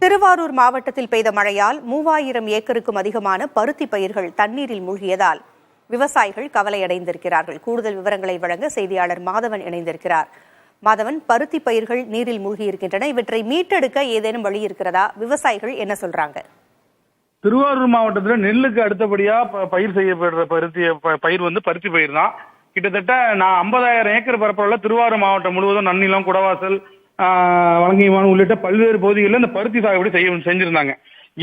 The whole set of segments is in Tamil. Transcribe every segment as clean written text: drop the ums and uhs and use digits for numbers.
திருவாரூர் மாவட்டத்தில் பெய்த மழையால் 3000 ஏக்கருக்கும் அதிகமான பருத்தி பயிர்கள் தண்ணீரில் மூழ்கியதால் விவசாயிகள் கவலையடைந்திருக்கிறார்கள். கூடுதல் விவரங்களை வழங்க செய்தியாளர் மாதவன் இணைந்திருக்கிறார். மாதவன், பருத்தி பயிர்கள் நீரில் மூழ்கியிருக்கின்றன. இவற்றை மீட்டெடுக்க ஏதேனும் வழி இருக்கிறதா? விவசாயிகள் என்ன சொல்றாங்க? திருவாரூர் மாவட்டத்தில் நெல்லுக்கு அடுத்தபடியா பயிர் செய்யப்படுற பயிர் பருத்தி பயிர் தான். கிட்டத்தட்ட 50,000 ஏக்கர் பரப்பளவுல திருவாரூர் மாவட்டம் முழுவதும் நன்னிலம், குடவாசல், வலங்கைமான் உள்ளிட்ட பல்வேறு பகுதிகளில் இந்த பருத்தி சாகுபடி செஞ்சிருந்தாங்க.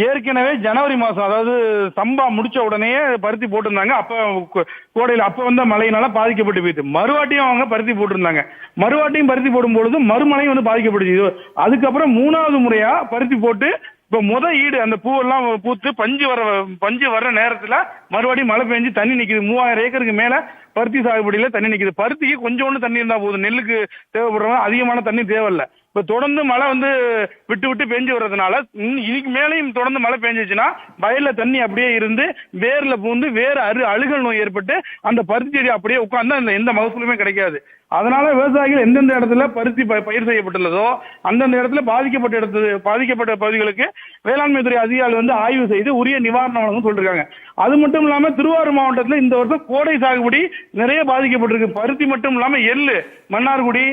ஏற்கனவே ஜனவரி மாசம், அதாவது சம்பா முடிச்ச உடனே பருத்தி போட்டிருந்தாங்க. அப்ப கோடையில் வந்த மழையினால பாதிக்கப்பட்டு போயிடுது. மறுவாட்டியும் அவங்க பருத்தி போட்டிருந்தாங்க. மறுவாட்டியும் பருத்தி போடும் பொழுது மறுமழையும் பாதிக்கப்பட்டுச்சு. அதுக்கப்புறம் 3வது முறையா பருத்தி போட்டு இப்ப ஈடு அந்த பூவெல்லாம் பூத்து பஞ்சு வர்ற நேரத்துல மறுபடியும் மழை பெஞ்சு தண்ணி நிக்குது. 3000 ஏக்கருக்கு மேல பருத்தி சாகுபடியில தண்ணி நிக்குது. பருத்திக்கு கொஞ்சோண்டு தண்ணி இருந்தா போதும். நெல்லுக்கு தேவைப்படுறவங்க அதிகமான தண்ணி தேவையில்ல. இப்ப தொடர்ந்து மழை விட்டு விட்டு பெஞ்சு வர்றதுனால இதுக்கு மேலையும் தொடர்ந்து மழை பெஞ்சிச்சுன்னா வயல்ல தண்ணி அப்படியே இருந்து வேர்ல பூந்து அழுகல் நோய் ஏற்பட்டு அந்த பருத்தி செடி அப்படியே உட்கார்ந்து எந்த மகசூலுமே கிடைக்காது. அதனால விவசாயிகள் எந்தெந்த இடத்துல பருத்தி பயிர் செய்யப்பட்டுள்ளதோ அந்தந்த இடத்துல பாதிக்கப்பட்ட பகுதிகளுக்கு வேளாண்மை துறை அதிகாரிகள் ஆய்வு செய்து உரிய நிவாரணம் வழங்கும் சொல்லிருக்காங்க. அது மட்டும் இல்லாம திருவாரூர் மாவட்டத்தில் இந்த வருஷம் கோடை சாகுபடி நிறைய பாதிக்கப்பட்டிருக்கு. பருத்தி மட்டும் இல்லாம எள்ளு, மன்னார்குடி,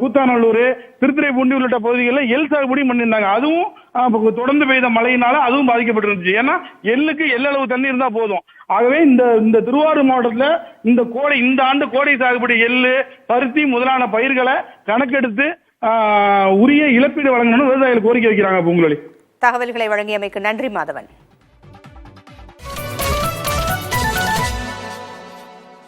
கூத்தாநல்லூர், திருத்துறைப்பூண்டி உள்ளிட்ட பகுதிகளில் எள் சாகுபடி பண்ணியிருந்தாங்க. அதுவும் தொடர்ந்து பெய்த மழையினால அதுவும் பாதிக்கப்பட்டிருந்துச்சு. ஏன்னா எள்ளுக்கு எள்ளளவு தண்ணி இருந்தா போதும். ஆகவே இந்த திருவாரூர் மாவட்டத்தில் இந்த ஆண்டு கோடை சாகுபடி எள்ளு, பருத்தி முதலான பயிர்களை கணக்கெடுத்து உரிய இழப்பீடு வழங்கணும்னு விவசாயிகள் கோரிக்கை வைக்கிறாங்க. பூங்குழலி, தகவல்களை வழங்கியமைக்கு நன்றி மாதவன்.